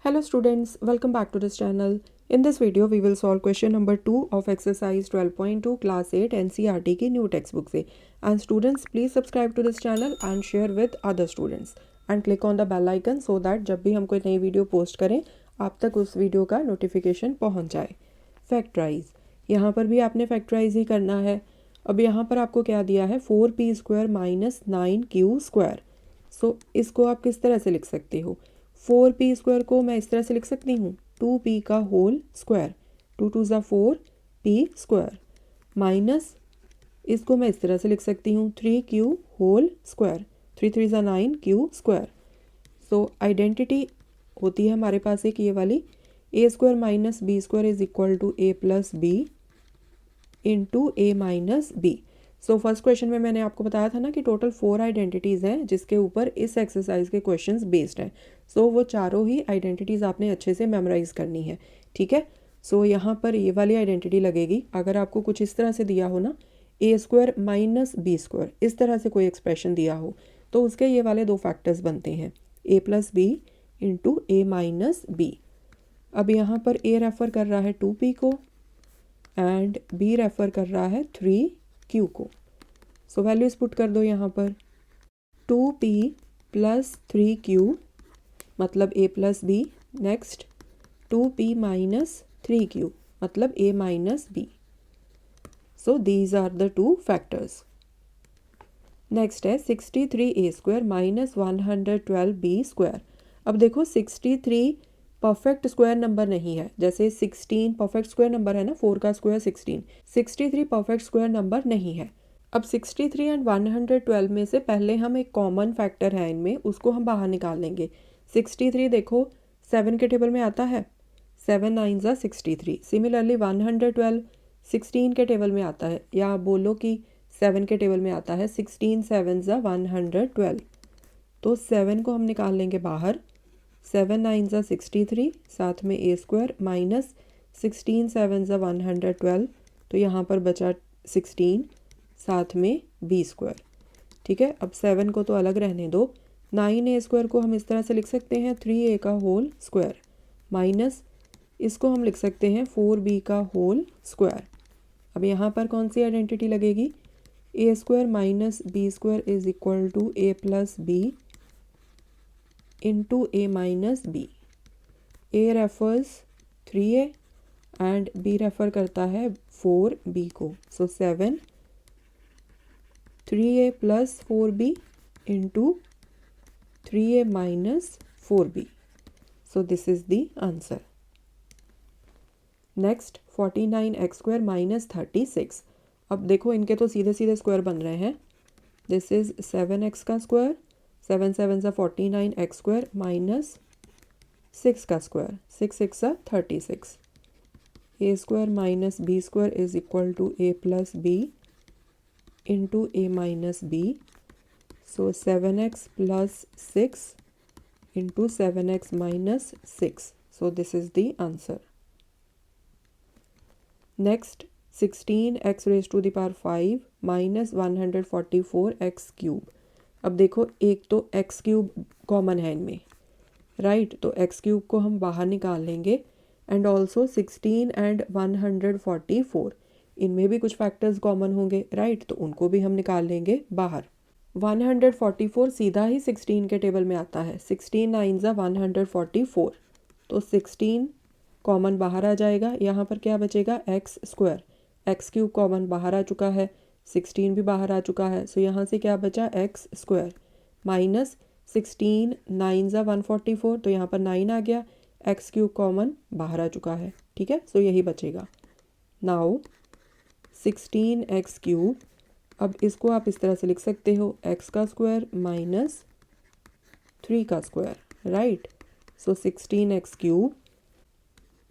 Hello students, welcome back to this channel. In this video we will solve question number 2 of exercise 12.2 class 8 NCERT की new textbook से. And students please subscribe to this channel and share with other students and click on the bell icon so that जब भी हम कोई नई video post करें आप तक उस वीडियो का नोटिफिकेशन पहुंच जाए. फैक्टराइज, यहाँ पर भी आपने फैक्टराइज ही करना है. अब यहाँ पर आपको क्या दिया है 4p square minus 9q square. सो इसको आप किस तरह से लिख सकते हो. 4p स्क्वायर को मैं इस तरह से लिख सकती हूँ 2p का होल स्क्वायर. 2 2 ज़ा 4p स्क्वायर माइनस इसको मैं इस तरह से लिख सकती हूँ 3q होल स्क्वायर. 3 3 ज़ा 9q स्क्वायर. सो आइडेंटिटी होती है हमारे पास एक ये वाली a square minus b square is equal to a plus B into a minus B. So first question में मैंने आपको बताया था ना कि टोटल 4 आइडेंटिटीज़ हैं जिसके ऊपर इस एक्सरसाइज के क्वेश्चंस बेस्ड हैं. सो वो चारों ही आइडेंटिटीज़ आपने अच्छे से मेमोराइज करनी है. ठीक है. सो यहाँ पर ये वाली आइडेंटिटी लगेगी. अगर आपको कुछ इस तरह से दिया हो ना a square minus B square, इस तरह से कोई एक्सप्रेशन दिया हो तो उसके ये वाले दो फैक्टर्स बनते हैं a plus B into a minus B. अब यहाँ पर a रेफ़र कर रहा है 2p को एंड b रेफ़र कर रहा है 3q को. सो वैल्यूज़ पुट कर दो यहाँ पर 2p प्लस 3q मतलब a plus B. Next 2p minus 3q मतलब a minus B. So these are the two factors. Next है 63a square minus 112b square. अब देखो 63 परफेक्ट स्क्वायर नंबर नहीं है. जैसे 16 परफेक्ट स्क्वायर नंबर है ना, 4 का स्क्वायर 16. 63 परफेक्ट स्क्वायर नंबर नहीं है. अब 63 एंड 112 में से पहले हम एक कॉमन फैक्टर है इनमें, उसको हम बाहर निकाल लेंगे. 63 देखो 7 के टेबल में आता है. 7 9 ज़ा 63. सिमिलरली 112 16 के टेबल में आता है, या आप बोलो कि 7 के टेबल में आता है. 16 7 ज़ा 112. तो 7 को हम निकाल लेंगे बाहर. 7 9 ज़ा 63 साथ में a स्क्वायर माइनस 16 7 ज़ा 112. तो यहाँ पर बचा 16 साथ में b स्क्वायर. ठीक है. अब 7 को तो अलग रहने दो. 9a स्क्वायर को हम इस तरह से लिख सकते हैं 3a का होल स्क्वायर माइनस इसको हम लिख सकते हैं 4b का होल स्क्वायर. अब यहाँ पर कौन सी आइडेंटिटी लगेगी a square minus b square is equal to a plus B into a minus B. a refers 3a and b refer करता है 4b को. So 7 3a plus 4b into 3a minus 4b. So this is the answer. Next 49x square minus 36. अब देखो इनके तो सीधे सीधे square बन रहे हैं. दिस इज 7x का स्क्वायर. 7 7 ज़ा 49x स्क्वायर माइनस 6 का स्क्वायर. 6 6 ज़ा 36. a square minus b square is equal to a plus B into a minus B. So 7x plus 6 into 7x minus 6. So this is the answer. Next 16x raise to the power 5 minus 144x cube. अब देखो एक तो x cube common है इनमें, right. तो x cube को हम बाहर निकाल लेंगे एंड ऑल्सो 16 एंड 144 इनमें भी कुछ फैक्टर्स कॉमन होंगे, राइट. तो उनको भी हम निकाल लेंगे बाहर. 144 सीधा ही 16 के टेबल में आता है. 16 9 ज़ा 144. तो 16 कॉमन बाहर आ जाएगा. यहाँ पर क्या बचेगा x square. X cube common बाहर आ चुका है. 16 भी बाहर आ चुका है. सो यहाँ से क्या बचा एक्स स्क्वायर माइनस 16 9 ज़ा 144. तो यहाँ पर 9 आ गया. एक्स क्यूब कॉमन बाहर आ चुका है. ठीक है. सो यही बचेगा. Now 16x cube. अब इसको आप इस तरह से लिख सकते हो x का स्क्वायर माइनस 3 का square, right. So 16x cube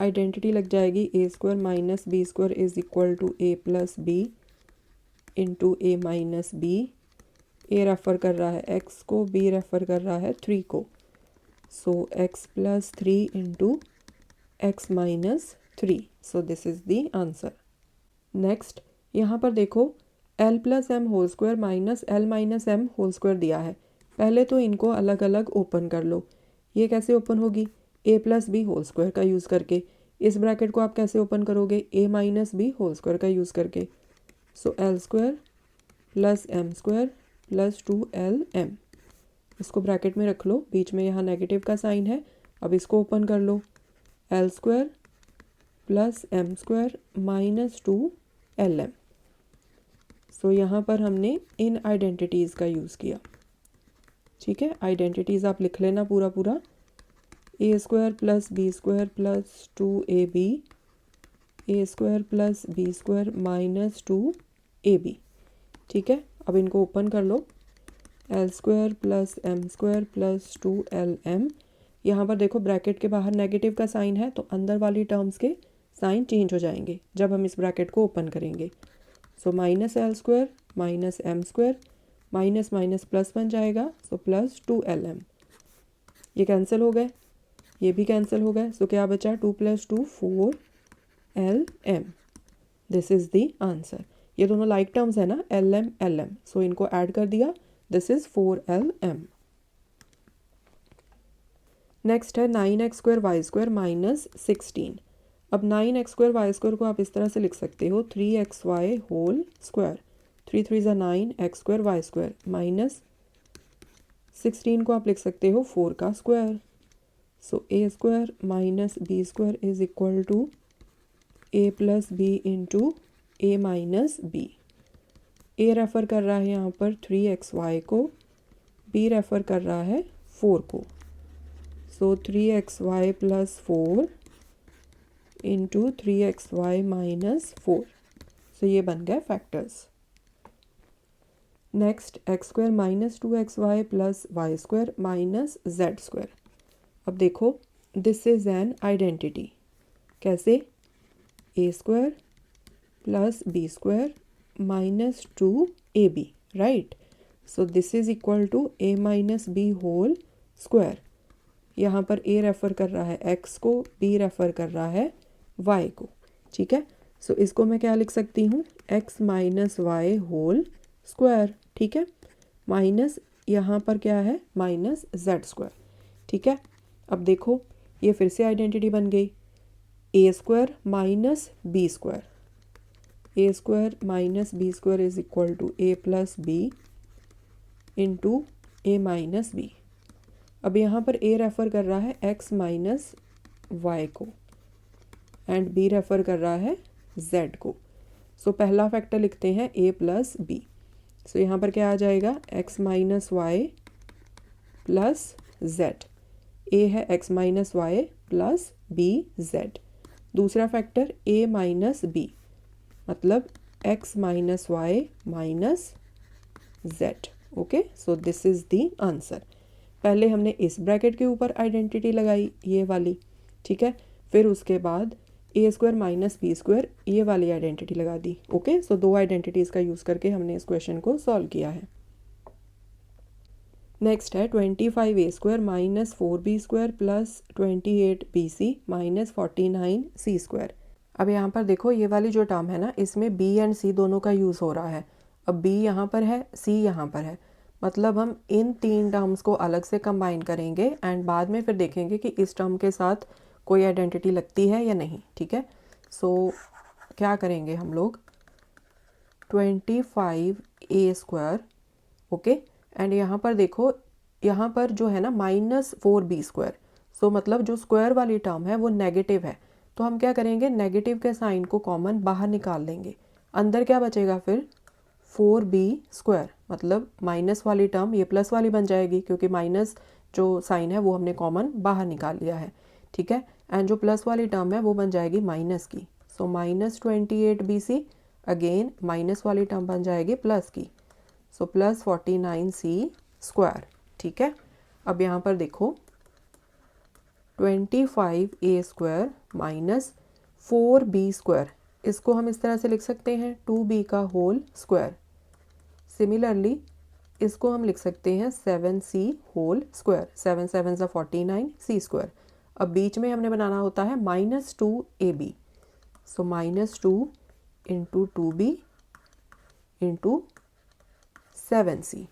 identity लग जाएगी a square minus B square is equal to a plus B into a minus B. a refer कर रहा है x को, b रेफ़र कर रहा है 3 को. So x plus 3 into x minus 3. So this is the answer. Next यहाँ पर देखो l plus M whole square minus l minus M whole square दिया है. पहले तो इनको अलग अलग ओपन कर लो. ये कैसे ओपन होगी, A plus B whole square का यूज़ करके। इस ब्रैकेट को आप कैसे ओपन करोगे, A minus B whole square का यूज़ करके। So L square plus M square plus 2LM। इसको ब्रैकेट में रख लो, बीच में यहाँ नेगेटिव का साइन है। अब इसको ओपन कर लो, L square plus M square minus 2LM। So यहाँ पर हमने इन आइडेंटिटीज़ का यूज़ किया। ठीक है, आइडेंटिटीज़ आप लिख लेना पूरा पूरा। A square plus B square plus 2AB, A square plus B square minus 2AB। ठीक है, अब इनको ओपन कर लो, L square plus M square plus 2LM। यहाँ पर देखो ब्रैकेट के बाहर नेगेटिव का साइन है, तो अंदर वाली टर्म्स के साइन चेंज हो जाएंगे जब हम इस ब्रैकेट को ओपन करेंगे। So minus L square minus M square, minus minus plus बन जाएगा, सो प्लस 2LM। ये कैंसिल हो गए, ये भी कैंसिल हो गए। सो क्या बचा, 2 + 2 4LM। This is the answer. ये दोनों लाइक टर्म्स है ना, LM LM, सो इनको ऐड कर दिया, दिस इज़ 4LM। नेक्स्ट है 9x² y² माइनस 16। अब 9x² y² को आप इस तरह से लिख सकते हो 3xy होल स्क्वायर, 3 3 ज़ा 9 x² y² माइनस 16 को आप लिख सकते हो 4 का square. So A square minus B square is equal to A plus B into A minus B. A refer कर रहा है यहाँ पर 3xy को, बी रेफ़र कर रहा है 4 को। So 3xy plus 4 into 3xy minus 4। So ये बन गए factors. Next x² minus 2xy plus y² minus z²। अब देखो दिस इज़ एन आइडेंटिटी। कैसे, A square plus B square minus 2AB, right. So this is equal to A minus B whole square. यहाँ पर A refer कर रहा है x को, B refer कर रहा है y को। ठीक है, सो इसको मैं क्या लिख सकती हूँ, x minus Y whole square. ठीक है, माइनस यहाँ पर क्या है, माइनस z²। ठीक है, अब देखो ये फिर से आइडेंटिटी बन गई, A square minus B square, A square minus B square is equal to A plus B into A minus B. अब यहाँ पर ए रेफ़र कर रहा है x माइनस वाई को एंड बी रेफ़र कर रहा है z को। सो पहला फैक्टर लिखते हैं a प्लस बी। सो यहाँ पर क्या आ जाएगा, x minus Y plus z। a है x minus Y plus B z। दूसरा फैक्टर a माइनस बी, मतलब x minus Y minus z। Okay, so this is the answer. पहले हमने इस ब्रैकेट के ऊपर आइडेंटिटी लगाई, ये वाली। ठीक है, फिर उसके बाद ए स्क्वायर माइनस बी स्क्वायर, ये वाली आइडेंटिटी लगा दी। ओके, सो दो आइडेंटिटीज़ का यूज़ करके हमने इस क्वेश्चन को सॉल्व किया है। नेक्स्ट है 25a² minus 4b² plus 28bc minus 49c²। अब यहाँ पर देखो ये वाली जो टर्म है ना, इसमें b एंड c दोनों का यूज़ हो रहा है। अब b यहाँ पर है, c यहाँ पर है, मतलब हम इन तीन टर्म्स को अलग से कंबाइन करेंगे एंड बाद में फिर देखेंगे कि इस टर्म के साथ कोई आइडेंटिटी लगती है या नहीं। ठीक है, सो क्या करेंगे हम लोग, 25a², ओके, एंड यहाँ पर देखो, यहाँ पर जो है ना माइनस 4b², सो मतलब जो स्क्वायर वाली टर्म है वो नेगेटिव है, तो हम क्या करेंगे, नेगेटिव के साइन को कॉमन बाहर निकाल देंगे। अंदर क्या बचेगा फिर, 4b², मतलब माइनस वाली टर्म ये प्लस वाली बन जाएगी, क्योंकि माइनस जो साइन है वो हमने कॉमन बाहर निकाल लिया है। ठीक है, एंड जो प्लस वाली टर्म है वो बन जाएगी माइनस की। So minus 28bc, again minus वाली टर्म बन जाएगी प्लस की, सो प्लस 49c²। ठीक है, अब यहाँ पर देखो 25a² माइनस 4b², इसको हम इस तरह से लिख सकते हैं 2b का होल स्क्वायर। सिमिलरली इसको हम लिख सकते हैं 7c होल स्क्वायर, 7 7 ज़ा 49c²। अब बीच में हमने बनाना होता है minus 2ab, so minus 2 into 2b into 7c।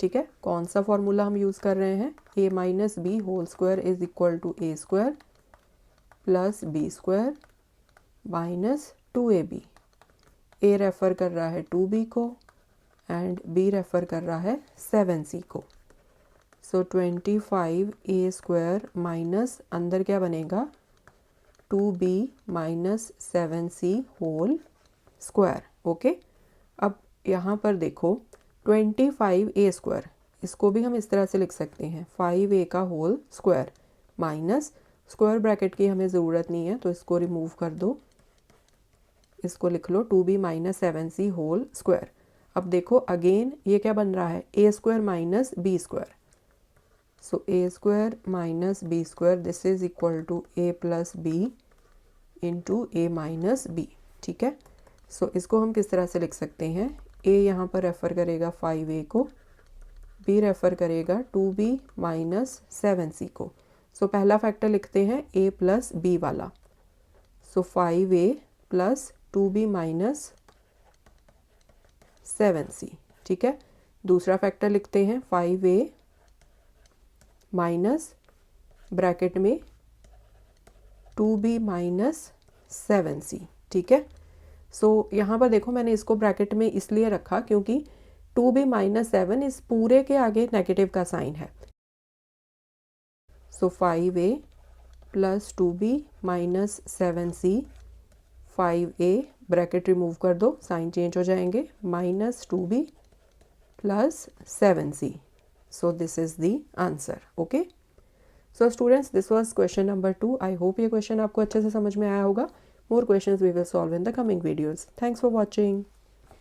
ठीक है, कौन सा फॉर्मूला हम यूज़ कर रहे हैं, a minus B whole square is equal to A square plus B square minus 2ab। a refer कर रहा है 2b को एंड b रेफ़र कर रहा है 7c को। सो 25a स्क्वायर माइनस अंदर क्या बनेगा 2b minus 7c whole square. Okay, अब यहाँ पर देखो 25a स्क्वायर, इसको भी हम इस तरह से लिख सकते हैं 5a का whole square minus square bracket की हमें ज़रूरत नहीं है तो इसको रिमूव कर दो, इसको लिख लो 2b minus 7c whole square. अब देखो अगेन ये क्या बन रहा है a square minus b square. So a square minus b square this is equal to a plus b into a minus b। ठीक है, सो इसको हम किस तरह से लिख सकते हैं, a यहाँ पर रेफ़र करेगा 5a को, b रेफ़र करेगा 2b माइनस 7c को। सो पहला फैक्टर लिखते हैं a प्लस b वाला, सो 5a plus 2b minus 7c। ठीक है, दूसरा फैक्टर लिखते हैं 5a माइनस ब्रैकेट में 2b माइनस 7c। ठीक है, सो यहाँ पर देखो मैंने इसको ब्रैकेट में इसलिए रखा क्योंकि 2b माइनस 7 इस पूरे के आगे नेगेटिव का साइन है। सो 5a plus 2b minus 7c, 5a bracket remove कर दो साइन चेंज हो जाएंगे, minus 2b plus 7c। So this is the answer. Okay, so students this was question number 2। I hope ये क्वेश्चन आपको अच्छे से समझ में आया होगा। More questions we will solve in the coming videos. Thanks for watching.